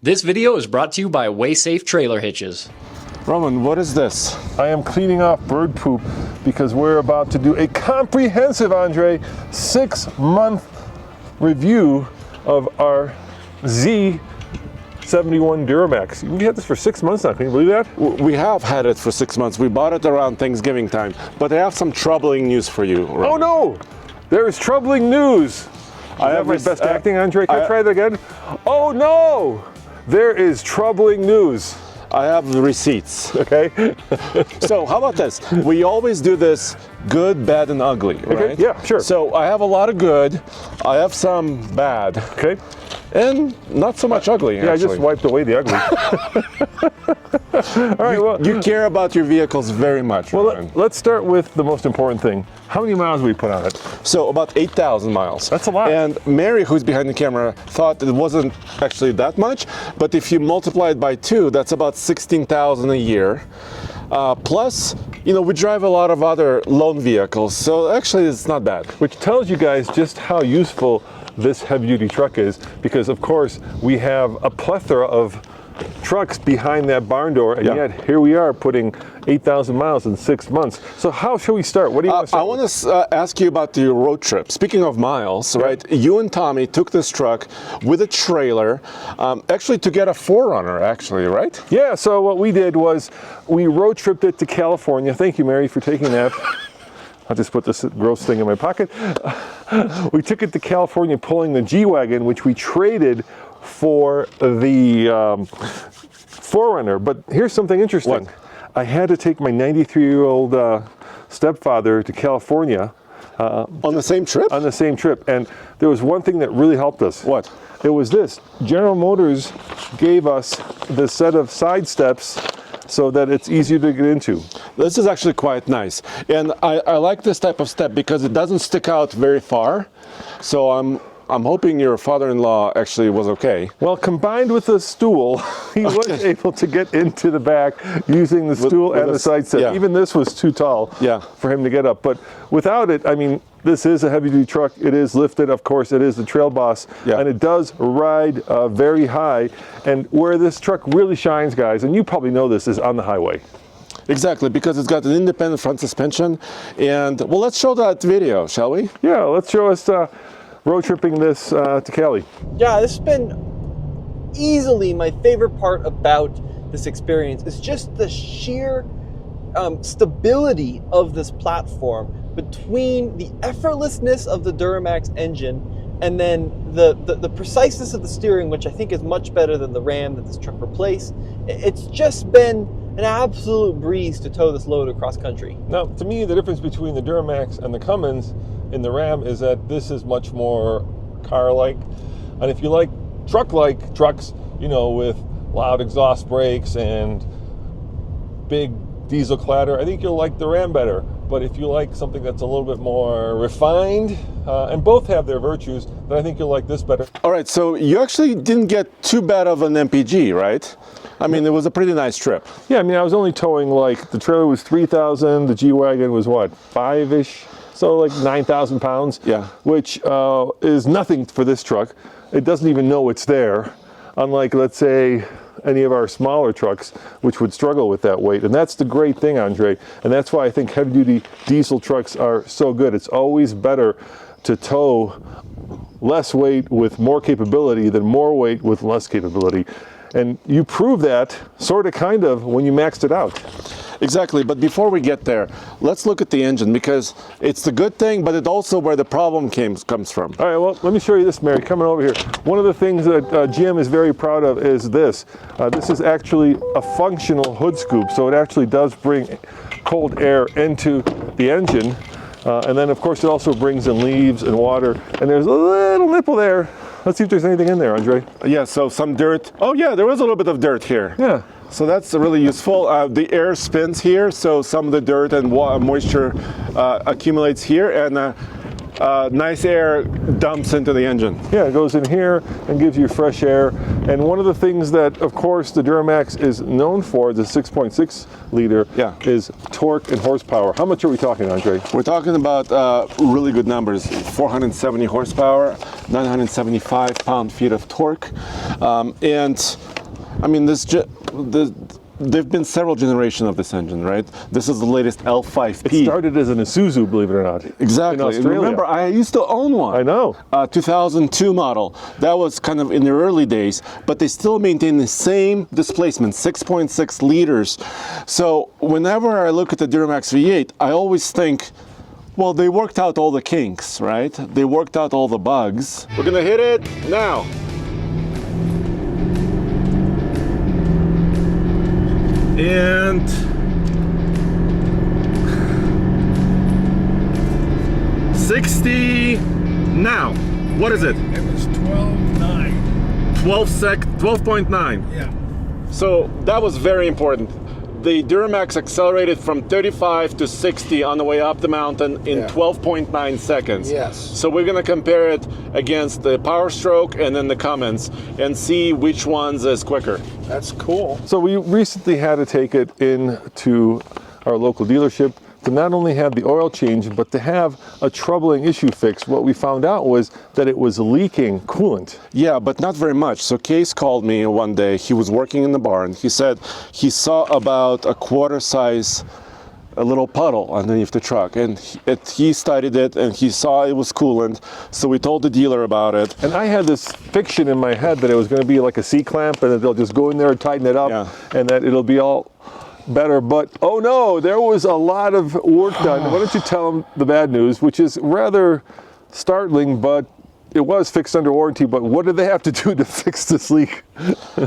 This video is brought to you by WaySafe Trailer Hitches. Roman, what is this? I am cleaning off bird poop because we're about to do a comprehensive, Andre, 6-month review of our Z71 Duramax. We had this for 6 months now, can you believe that? We have had it for 6 months. We bought it around Thanksgiving time, but I have some troubling news for you, Roman. Oh no! There is troubling news! I have my best acting, Andre. Can I try that again? Oh no! There is troubling news. I have the receipts. Okay. So how about this? We always do this good, bad, and ugly, right? Okay, yeah, sure. So I have a lot of good. I have some bad. Okay. And not so much ugly, Yeah, actually. I just wiped away the ugly. All right, well. You care about your vehicles very much, Roman. Let's start with the most important thing. How many miles we put on it? So about 8,000 miles. That's a lot. And Mary, who's behind the camera, thought it wasn't actually that much, but if you multiply it by 2, that's about 16,000 a year. Plus, you know, we drive a lot of other loan vehicles, so actually it's not bad. Which tells you guys just how useful this heavy-duty truck is, because of course we have a plethora of trucks behind that barn door, and yet here we are putting 8,000 miles in 6 months. So how should we start? What do you want to start I want to ask you about the road trip. Speaking of miles, right? You and Tommy took this truck with a trailer, actually to get a 4Runner, actually, right? Yeah, so what we did was we road tripped it to California. Thank you, Mary, for taking that. I'll just put this gross thing in my pocket. We took it to California pulling the G-Wagon, which we traded for the 4Runner. But here's something interesting. What? I had to take my 93-year-old stepfather to California. On the same trip? On the same trip. And there was one thing that really helped us. What? It was this. General Motors gave us the set of side steps so that it's easier to get into. This is actually quite nice. And I like this type of step because it doesn't stick out very far. So I'm hoping your father-in-law actually was okay. Well, combined with the stool, he was able to get into the back using the stool and the side step. Yeah. Even this was too tall for him to get up. But without it, I mean, this is a heavy-duty truck. It is lifted, of course. It is the Trail Boss, and it does ride very high. And where this truck really shines, guys, and you probably know this, is on the highway. Exactly, because it's got an independent front suspension. And, well, let's show that video, shall we? Yeah, let's show us road tripping this to Cali. Yeah, this has been easily my favorite part about this experience. It's just the sheer stability of this platform between the effortlessness of the Duramax engine and then the preciseness of the steering, which I think is much better than the Ram that this truck replaced. It's just been an absolute breeze to tow this load across country. Now, to me, the difference between the Duramax and the Cummings in the Ram is that this is much more car-like. And if you like truck-like trucks, you know, with loud exhaust brakes and big diesel clatter, I think you'll like the Ram better. But if you like something that's a little bit more refined, and both have their virtues, then I think you'll like this better. All right, so you actually didn't get too bad of an MPG, right? I mean, it was a pretty nice trip. Yeah, I mean, I was only towing, like, the trailer was 3,000, the G-Wagon was what, 5-ish? So like 9,000 pounds, which is nothing for this truck. It doesn't even know it's there, unlike, let's say, any of our smaller trucks, which would struggle with that weight. And that's the great thing, Andre, and that's why I think heavy-duty diesel trucks are so good. It's always better to tow less weight with more capability than more weight with less capability. And you prove that, sort of, kind of, when you maxed it out. Exactly, but before we get there, let's look at the engine, because it's the good thing, but it's also where the problem comes from. All right, well, let me show you this, Mary, coming over here. One of the things that GM is very proud of is this. This is actually a functional hood scoop, so it actually does bring cold air into the engine. And then, of course, it also brings in leaves and water, and there's a little nipple there. Let's see if there's anything in there, Andre. Yeah, so some dirt. Oh yeah, there was a little bit of dirt here. Yeah. So that's really useful. The air spins here, so some of the dirt and moisture accumulates here. And nice air dumps into the engine. Yeah, it goes in here and gives you fresh air. And one of the things that, of course, the Duramax is known for, the 6.6 liter, is torque and horsepower. How much are we talking, Andre? We're talking about really good numbers: 470 horsepower, 975 pound-feet of torque, and I mean there've been several generations of this engine, right? This is the latest L5P. It started as an Isuzu, believe it or not. Exactly. In Australia. Remember, I used to own one. I know. 2002 model. That was kind of in the early days, but they still maintain the same displacement, 6.6 liters. So whenever I look at the Duramax V8, I always think, well, they worked out all the kinks, right? They worked out all the bugs. We're gonna hit it now. And $60 now. What is it? It was 12.9. 12.9. Yeah. So that was very important. The Duramax accelerated from 35 to 60 on the way up the mountain in 12.9 seconds. Yes. So we're gonna compare it against the Power Stroke and then the Cummins and see which one's is quicker. That's cool. So we recently had to take it into our local dealership to not only have the oil change, but to have a troubling issue fixed. What we found out was that it was leaking coolant. Yeah, but not very much. So Case called me one day. He was working in the barn. He said he saw about a quarter size a little puddle underneath the truck, and he studied it and he saw it was coolant. So we told the dealer about it. And I had this fiction in my head that it was going to be like a C-clamp and that they'll just go in there and tighten it up and that it'll be all better. But oh no, there was a lot of work done. Why don't you tell them the bad news, which is rather startling, but it was fixed under warranty. But what did they have to do to fix this leak?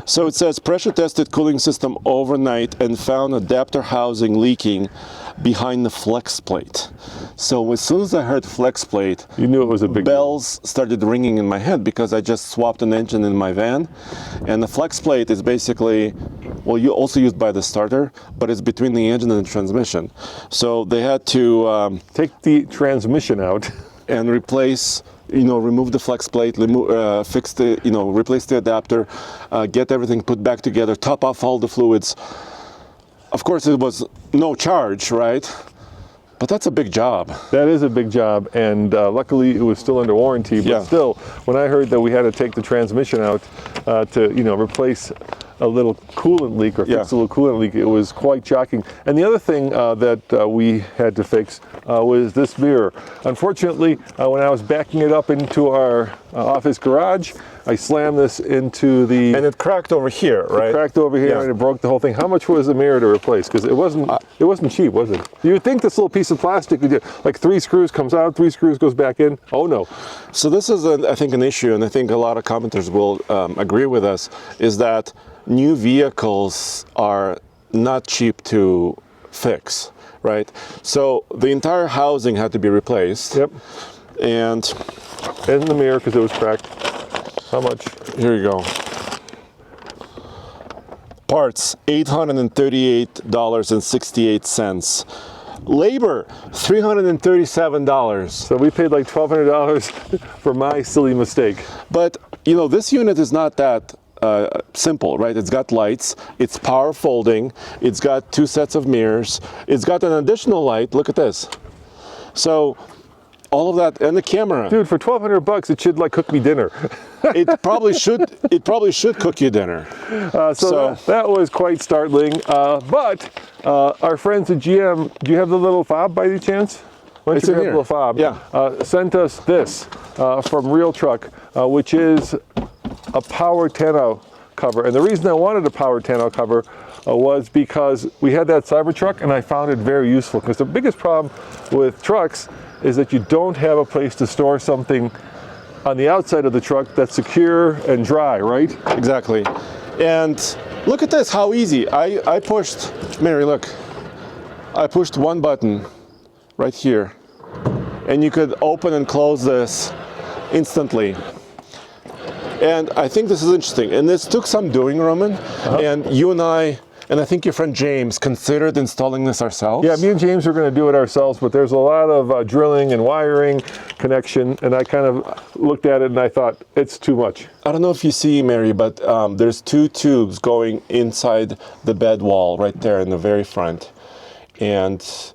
So it says pressure tested cooling system overnight and found adapter housing leaking behind the flex plate. So as soon as I heard flex plate, you knew it was a big bells started ringing in my head, because I just swapped an engine in my van, and the flex plate is basically, well, you also used by the starter, but it's between the engine and the transmission. So they had to take the transmission out and replace, remove the flex plate, fix the, replace the adapter, get everything put back together, top off all the fluids. Of course, it was no charge, right? But that's a big job. That is a big job, and luckily it was still under warranty. But still, when I heard that we had to take the transmission out to, replace a little coolant leak or fix a little coolant leak, it was quite shocking. And the other thing that we had to fix was this mirror. Unfortunately, when I was backing it up into our office garage, I slammed this into the... And it cracked over here, right? It cracked over here and it broke the whole thing. How much was the mirror to replace? Because it wasn't cheap, was it? You would think this little piece of plastic, like 3 screws comes out, 3 screws goes back in. Oh no. So this is, I think, an issue, and I think a lot of commenters will agree with us, is that new vehicles are not cheap to fix, right? So the entire housing had to be replaced. Yep. And the mirror, because it was cracked. How much? Here you go. Parts, $838.68. Labor, $337. So we paid like $1,200 for my silly mistake. But, this unit is not that simple, right? It's got lights, it's power folding, it's got 2 sets of mirrors, it's got an additional light. Look at this. So all of that, and the camera. Dude, for $1,200, it should cook me dinner. It probably should cook you dinner. So that was quite startling. But our friends at GM, do you have the little fob by any chance? Why don't you grab the little fob? Yeah. Sent us this from Real Truck, which is a Power Tonneau cover. And the reason I wanted a Power Tonneau cover was because we had that Cybertruck, and I found it very useful. Because the biggest problem with trucks is that you don't have a place to store something on the outside of the truck that's secure and dry, right? Exactly. And look at this, how easy. I pushed, Mary, look. I pushed one button right here, and you could open and close this instantly. And I think this is interesting. And this took some doing, Roman. And you and I And I think your friend James considered installing this ourselves. Yeah, me and James are going to do it ourselves, but there's a lot of drilling and wiring connection, and I kind of looked at it and I thought, it's too much. I don't know if you see, Mary, but there's 2 tubes going inside the bed wall right there in the very front. And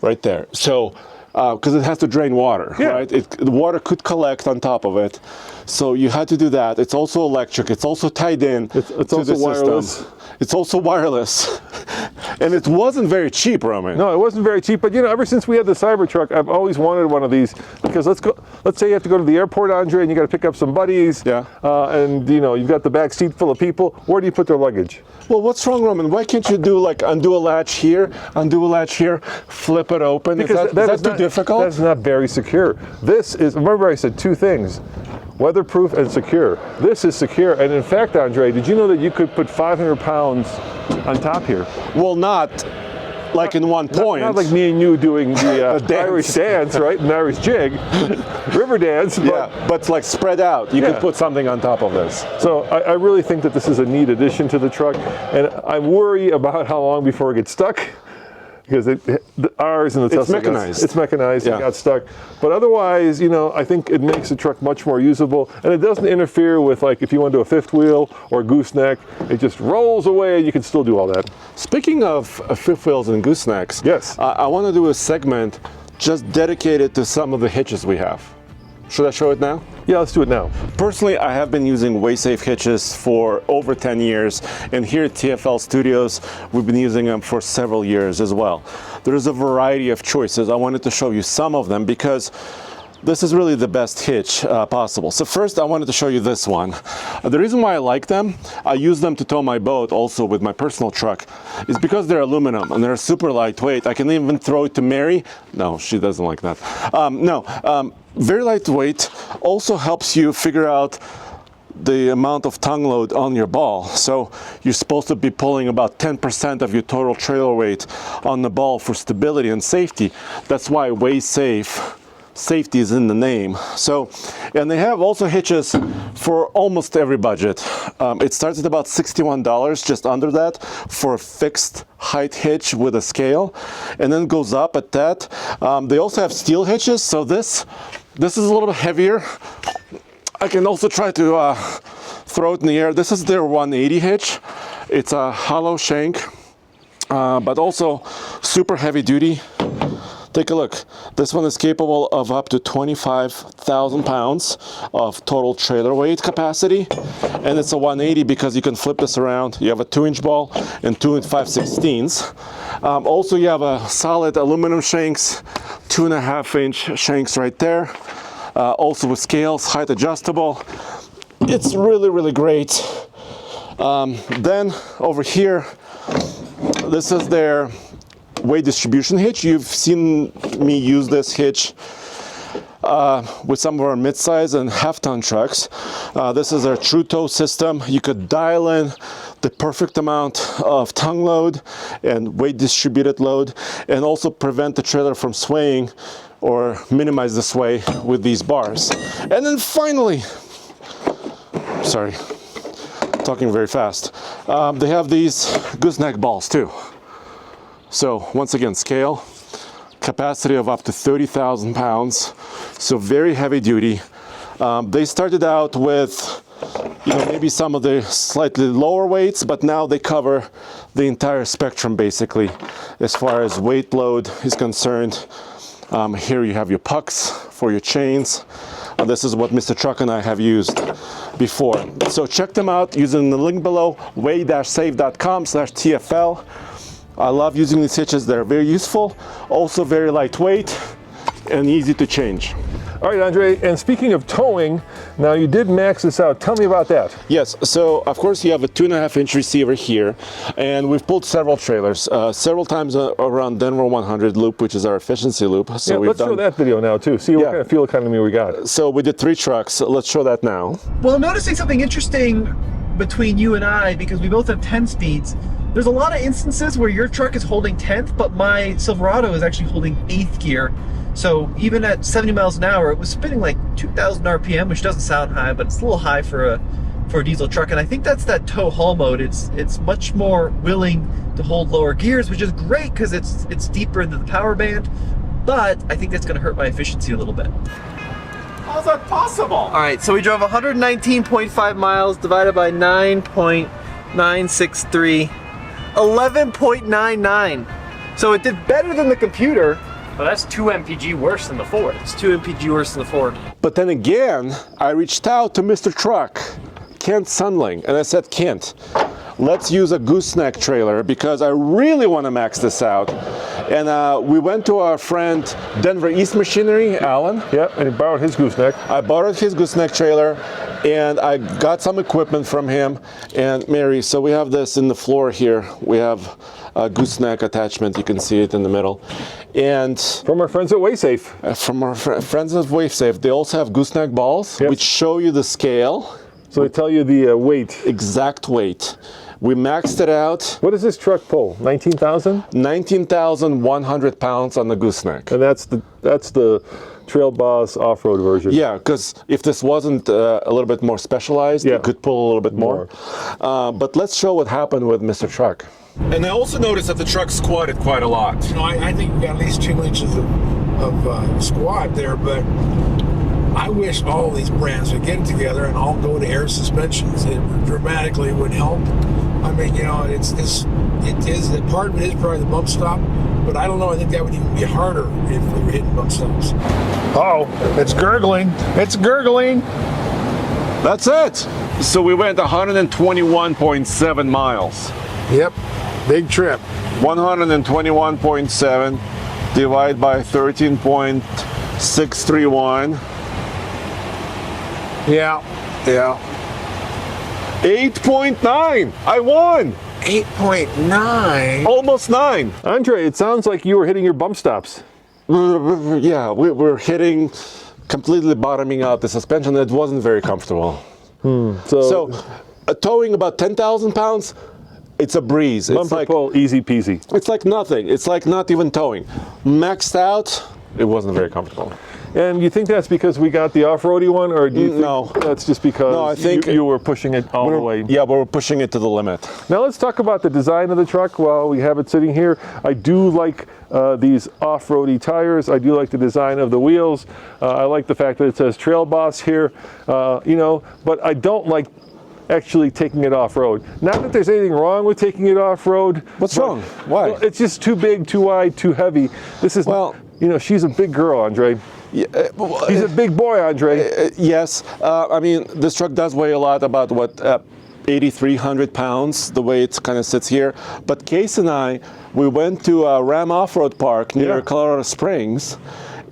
right there. So, because it has to drain water, right? The water could collect on top of it. So you had to do that. It's also electric. It's also tied in it's to also the wireless. system. It's also wireless. And it wasn't very cheap, Roman. No, it wasn't very cheap, but you know, ever since we had the Cybertruck, I've always wanted one of these, because let's say you have to go to the airport, Andre, and you got to pick up some buddies. Yeah. And you know, you've got the back seat full of people. Where do you put their luggage? Well, what's wrong, Roman? Why can't you do like undo a latch here, flip it open? Because is that too difficult? That's not very secure. This is, remember I said 2 things. Weatherproof and secure. This is secure, and in fact, Andre, did you know that you could put 500 pounds on top here? Well, not like in one point. Not like me and you doing the dance. Irish dance, right? An Irish jig, river dance. But it's like spread out. You could put something on top of this. So I really think that this is a neat addition to the truck, and I worry about how long before it gets stuck. Because ours and the Tesla, it's mechanized. It got stuck, but otherwise, you know, I think it makes the truck much more usable, and it doesn't interfere with, like, if you want to do a 5th wheel or gooseneck, it just rolls away, and you can still do all that. Speaking of 5th wheels and goosenecks, yes, I want to do a segment just dedicated to some of the hitches we have. Should I show it now? Yeah, let's do it now. Personally, I have been using WaySafe hitches for over 10 years, and here at TFL Studios, we've been using them for several years as well. There's a variety of choices. I wanted to show you some of them because this is really the best hitch possible. So first, I wanted to show you this one. The reason why I like them, I use them to tow my boat also with my personal truck, is because they're aluminum and they're super lightweight. I can even throw it to Mary. No, she doesn't like that. Very lightweight, also helps you figure out the amount of tongue load on your ball. So you're supposed to be pulling about 10% of your total trailer weight on the ball for stability and safety. That's why WaySafe. Safety is in the name. So, and they have also hitches for almost every budget. It starts at about $61, just under that, for a fixed height hitch with a scale, and then goes up at that. They also have steel hitches, so this is a little bit heavier. I can also try to throw it in the air. This is their 180 hitch. It's a hollow shank, but also super heavy duty. Take a look. This one is capable of up to 25,000 pounds of total trailer weight capacity. And it's a 180 because you can flip this around. You have a 2-inch ball and 2 5/16. Also, you have a solid aluminum shanks, 2.5-inch shanks right there. Also with scales, height adjustable. It's really, really great. Then over here, this is their weight distribution hitch. You've seen me use this hitch with some of our mid-size and half-ton trucks. This is our true tow system. You could dial in the perfect amount of tongue load and weight distributed load, and also prevent the trailer from swaying or minimize the sway with these bars. And then finally, sorry, talking very fast, they have these gooseneck balls too. So once again, scale, capacity of up to 30,000 pounds, so very heavy duty. They started out with, you know, maybe some of the slightly lower weights, but now they cover the entire spectrum basically, as far as weight load is concerned. Here you have your pucks for your chains. This is what Mr. Truck and I have used before. So check them out using the link below, way-safe.com/TFL. I love using these hitches. They're very useful, also very lightweight and easy to change. All right, Andre, and speaking of towing, now you did max this out. Tell me about that. Yes, so of course you have a 2.5-inch receiver here, and we've pulled several trailers, several times around Denver 100 loop, which is our efficiency loop. So let's show that video now too. See what kind of fuel economy we got. So we did 3 trucks. Let's show that now. Well, I'm noticing something interesting between you and I, because we both have 10 speeds. There's a lot of instances where your truck is holding 10th, but my Silverado is actually holding 8th gear. So even at 70 miles an hour, it was spinning like 2,000 RPM, which doesn't sound high, but it's a little high for a for a diesel truck, and I think that's that tow haul mode. It's much more willing to hold lower gears, which is great because it's deeper into the power band, but I think that's going to hurt my efficiency a little bit. How's that possible? All right, so we drove 119.5 miles divided by 9.963, 11.99. So it did better than the computer. Well, that's 2 MPG worse than the Ford. It's 2 MPG worse than the Ford. But then again, I reached out to Mr. Truck, Kent Sunling, and I said, Kent, let's use a gooseneck trailer because I really want to max this out. And we went to our friend Denver East Machinery, Alan. Yeah, and he borrowed his gooseneck. I borrowed his gooseneck trailer and I got some equipment from him. And Mary, so we have this in the floor here. We have a gooseneck attachment. You can see it in the middle. And From our friends at WaySafe. from our friends at WaveSafe, they also have gooseneck balls, Yep. which show you the scale, So they tell you the weight. exact weight. We maxed it out, What does this truck pull? 19,000? 19,100 pounds on the gooseneck. And that's the Trail Boss off-road version. Yeah, because if this wasn't a little bit more specialized, Yeah. it could pull a little bit more. But let's show what happened with Mr. Truck. And I also noticed that the truck squatted quite a lot. You know, I think we got at least 2 inches of squat there, but I wish all these brands would get together and all go to air suspensions. It dramatically would help. I mean, you know, it is part of it is probably the bump stop, but I don't know. I think that would even be harder if we were hitting bump stops. Oh, it's gurgling. It's gurgling. That's it. So we went 121.7 miles. Yep, big trip. 121.7 divided by 13.631. Yeah. 8.9. I won. 8.9. Almost 9. Andre, it sounds like you were hitting your bump stops. Yeah, we're hitting, completely bottoming out the suspension. It wasn't very comfortable. So towing about 10,000 pounds, it's a breeze. It's Bumper like pull, easy peasy. it's like nothing. It's like not even towing. Maxed out, it wasn't very comfortable. And you think that's because we got the off-roady one, or do you think No. that's just because No, I think you were pushing it all the way? Yeah, we're pushing it to the limit. Now let's talk about the design of the truck while we have it sitting here. I do like these off-roady tires. I do like the design of the wheels. I like the fact that it says Trail Boss here, but I don't like actually taking it off-road. Not that there's anything wrong with taking it off-road. What's wrong? Why? Well, it's just too big, too wide, too heavy. This is, she's a big girl, Andre. Yeah, He's a big boy, Andre. yes. I mean, this truck does weigh a lot, about 8,300 pounds, the way it kind of sits here. But Case and I, we went to a Ram Off-Road Park near Colorado Springs.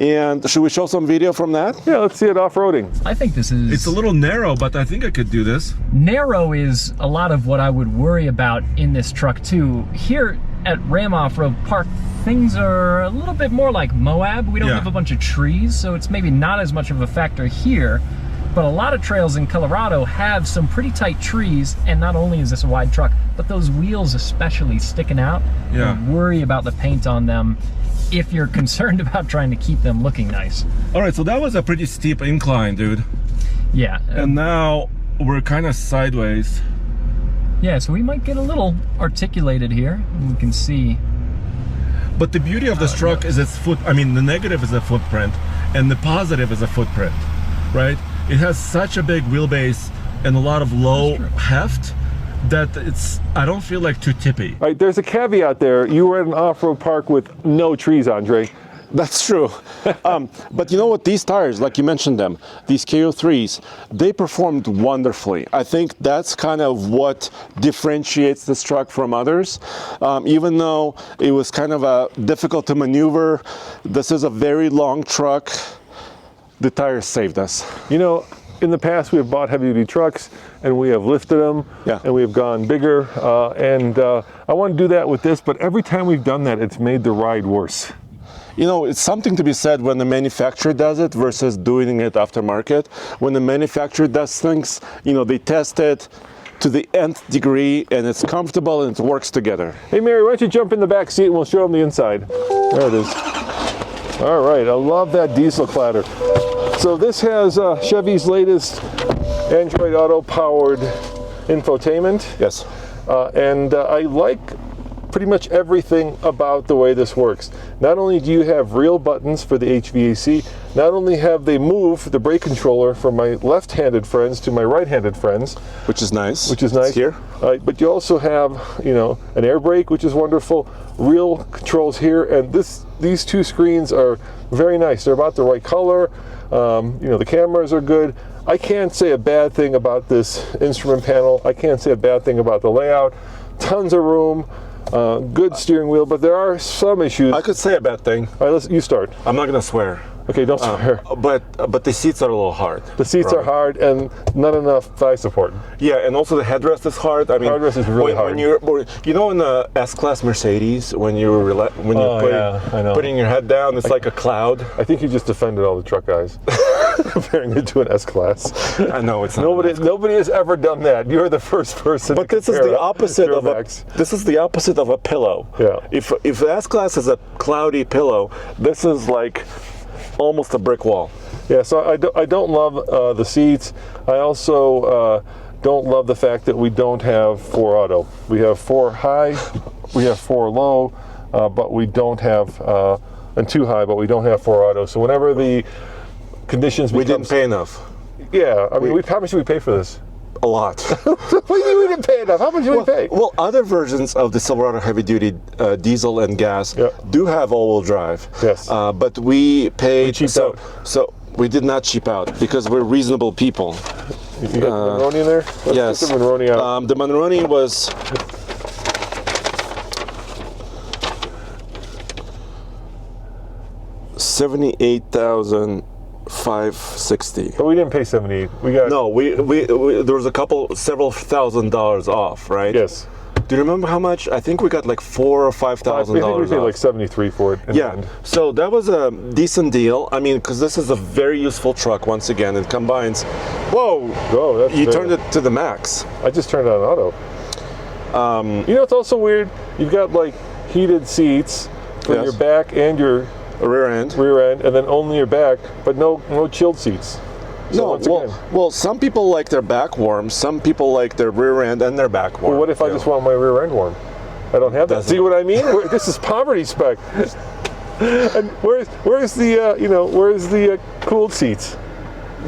And should we show some video from that? Yeah, let's see it off-roading. I think this is... It's a little narrow, but I think I could do this. Narrow is a lot of what I would worry about in this truck too. Here at Ram Off-Road Park, things are a little bit more like Moab. We don't have a bunch of trees, so it's maybe not as much of a factor here. But a lot of trails in Colorado have some pretty tight trees, and not only is this a wide truck, but those wheels especially sticking out. Yeah. You worry about the paint on them if you're concerned about trying to keep them looking nice. All right, so that was a pretty steep incline, dude. Yeah. And now we're kind of sideways. Yeah, so we might get a little articulated here, and we can see. But the beauty of this truck is its the negative is a footprint, and the positive is a footprint, right? It has such a big wheelbase and a lot of low heft that I don't feel like too tippy. All right, there's a caveat there. You were at an off-road park with no trees, Andre. That's true. But you know what? These tires, like you mentioned them, these KO3s, they performed wonderfully. I think that's kind of what differentiates this truck from others. Even though it was kind of difficult to maneuver, this is a very long truck. The tires saved us. You know, in the past we have bought heavy-duty trucks and we have lifted them and we have gone bigger. I want to do that with this, but every time we've done that, it's made the ride worse. You know, it's something to be said when the manufacturer does it versus doing it aftermarket. When the manufacturer does things, they test it to the nth degree and it's comfortable and it works together. Hey Mary, why don't you jump in the back seat and we'll show them the inside. There it is. All right, I love that diesel clatter. So this has Chevy's latest Android Auto powered infotainment. Yes. And I like pretty much everything about the way this works. Not only do you have real buttons for the HVAC, not only have they moved the brake controller from my left-handed friends to my right-handed friends, which is nice. It's here. But you also have, an air brake, which is wonderful. Real controls here, and these two screens are very nice. They're about the right color. The cameras are good. I can't say a bad thing about this instrument panel. I can't say a bad thing about the layout. Tons of room. Good steering wheel, but there are some issues. I could say a bad thing. All right, you start. I'm not gonna swear. Okay, don't swear. But the seats are a little hard. The seats are hard and not enough thigh support. Yeah, and also the headrest is hard. I mean, headrest is really hard. In the S-Class Mercedes, when you're putting your head down, it's like a cloud. I think you just offended all the truck guys, comparing it to an S-Class. I know it's not. Nobody has ever done that. You're the first person. But this is the opposite of a pillow. Yeah. If the S-Class is a cloudy pillow, this is like almost a brick wall. Yeah, so I don't love the seats. I also don't love the fact that we don't have 4 auto. We have 4 high, we have 4 low, but we don't have, and 2 high, but we don't have 4 auto. So whenever the conditions we didn't pay enough. Yeah, I mean, how much did we pay for this? A lot. What do you mean we didn't pay enough? How much did we pay? Well, other versions of the Silverado heavy-duty diesel and gas do have all-wheel drive. Yes. But we paid. We cheaped out. So we did not cheap out because we're reasonable people. You got the Monroney in there? Let's yes. get the Monroney out. The Monroney was $78,560. But we didn't pay 78. We got we there was several $1,000s off, right? Yes. Do you remember how much? I think we got like $4,000 or $5,000. I think we paid like 73 for it. Yeah. So that was a decent deal. I mean, because this is a very useful truck. Once again, it combines. Whoa! Oh, you turned it to the max. I just turned it on auto. It's also weird. You've got like heated seats for your back and your rear end, and then only your back, but no chilled seats. So well, some people like their back warm. Some people like their rear end and their back warm. Well, what if I just want my rear end warm? I don't have that. See what I mean? This is poverty spec. And where's the cooled seats?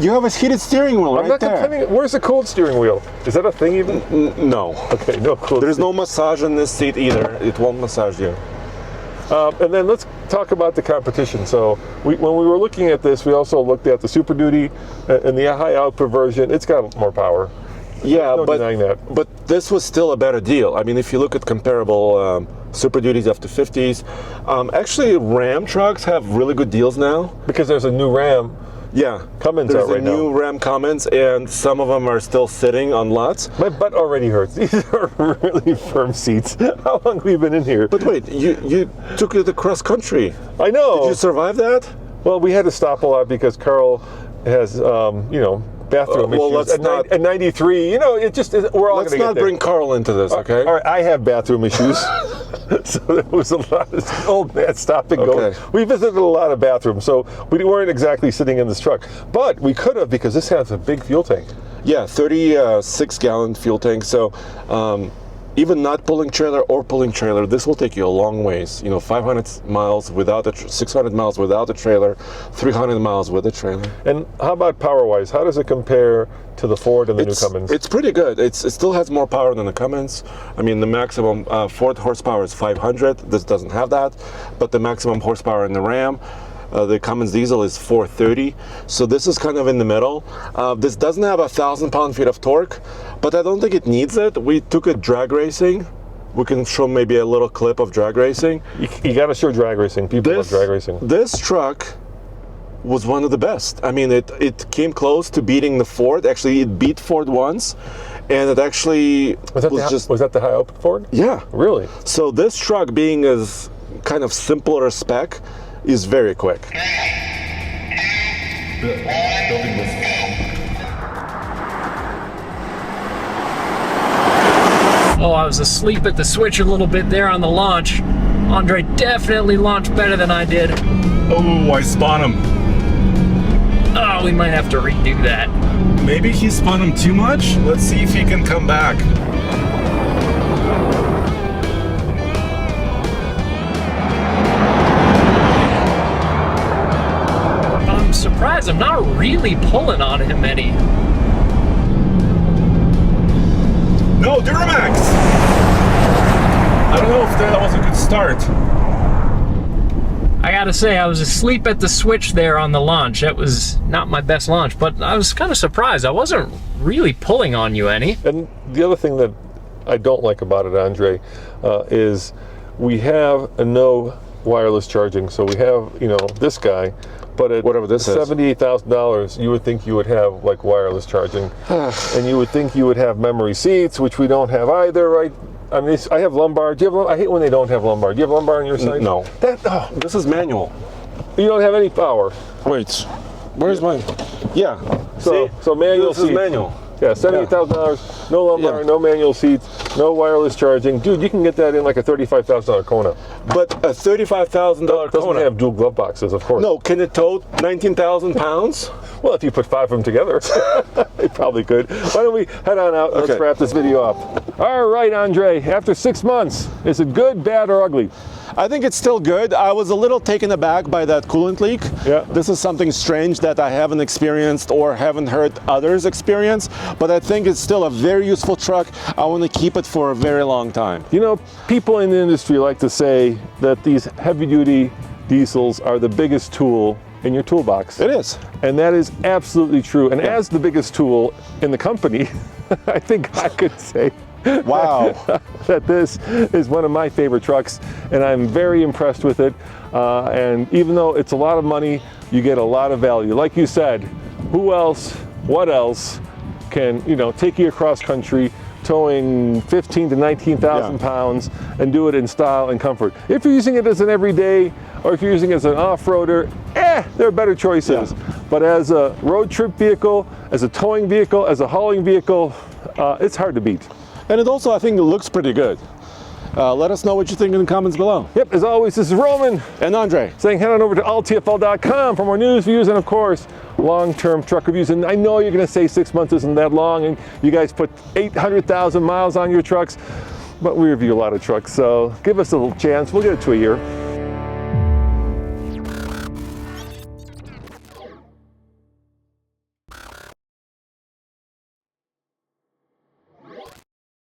You have a heated steering wheel right there. Where's the cooled steering wheel? Is that a thing even? No. Okay, no cooled. There's no massage in this seat either. It won't massage you. And then let's talk about the competition. So when we were looking at this, we also looked at the Super Duty and the high output version. It's got more power. Yeah, no denying that. But this was still a better deal. I mean, if you look at comparable Super Duties F-250s, actually Ram trucks have really good deals now. Because there's a new Ram. Yeah, Cummings there's out right now. There's a new Ram Cummings, and some of them are still sitting on lots. My butt already hurts. These are really firm seats. How long have we been in here? But wait, you took it across country. I know. Did you survive that? Well, we had to stop a lot because Carl has, bathroom issues. At 93, we're all going to get there. Let's not bring Carl into this, okay? All right, I have bathroom issues. So there was a lot of old man stop and go. Okay. We visited a lot of bathrooms, so we weren't exactly sitting in this truck. But we could have, because this has a big fuel tank. Yeah, 36-gallon fuel tank. So even not pulling trailer or pulling trailer, this will take you a long ways. 500 miles without 600 miles without a trailer, 300 miles with a trailer. And how about power-wise? How does it compare to the Ford and the new Cummins? It's pretty good. It still has more power than the Cummins. I mean, the maximum Ford horsepower is 500. This doesn't have that, but the maximum horsepower in the Ram, the Cummins diesel, is 430. So this is kind of in the middle. This doesn't have 1,000 pound-feet of torque, but I don't think it needs it. We took it drag racing. We can show maybe a little clip of drag racing. You got to show drag racing. People love drag racing. This truck was one of the best. I mean, it came close to beating the Ford. Actually, it beat Ford once, and it actually was that the high output Ford? Yeah, really. So this truck, being as kind of simpler spec, is very quick. Oh, I was asleep at the switch a little bit there on the launch. Andre definitely launched better than I did. Oh, I spun him. Oh, we might have to redo that. Maybe he spun him too much. Let's see if he can come back. I'm surprised I'm not really pulling on him any. No, duramax! I don't know if that was a good start. I gotta say, I was asleep at the switch there on the launch. That was not my best launch, but I was kind of surprised. I wasn't really pulling on you any. And the other thing that I don't like about it, Andre, is we have a no wireless charging. So we have, you know, this guy, but at whatever this is, $78,000, you would think you would have like wireless charging, and you would think you would have memory seats, which we don't have either, right? I mean, I have lumbar. Do you have? I hate when they don't have lumbar. Do you have lumbar on your side? No. This is manual. You don't have any power. Wait, where's mine? Yeah. So manual this seats. is manual. Yeah, $78,000, no lumbar, no manual seats, no wireless charging. Dude, you can get that in like a $35,000 Kona. But a $35,000 Kona doesn't have dual glove boxes, of course. No, can it tow 19,000 pounds? Well, if you put 5 of them together, it probably could. Why don't we head on out and let's wrap this video up. All right, Andre, after 6 months, is it good, bad, or ugly? I think it's still good. I was a little taken aback by that coolant leak. Yeah. This is something strange that I haven't experienced or haven't heard others experience, but I think it's still a very useful truck. I want to keep it for a very long time. You know, people in the industry like to say that these heavy-duty diesels are the biggest tool in your toolbox. It is. And that is absolutely true. And as the biggest tool in the company, I think I could say, wow, that this is one of my favorite trucks, and I'm very impressed with it. And even though it's a lot of money, you get a lot of value. Like you said, who else, what else can, you know, take you across country, towing 15 to 19,000 pounds, and do it in style and comfort. If you're using it as an everyday, or if you're using it as an off-roader, there are better choices. Yeah. But as a road trip vehicle, as a towing vehicle, as a hauling vehicle, it's hard to beat. And it also, I think, it looks pretty good. Let us know what you think in the comments below. Yep, as always, this is Roman and Andre saying head on over to alltfl.com for more news, views, and of course, long-term truck reviews. And I know you're going to say 6 months isn't that long, and you guys put 800,000 miles on your trucks, but we review a lot of trucks, so give us a little chance. We'll get it to a year.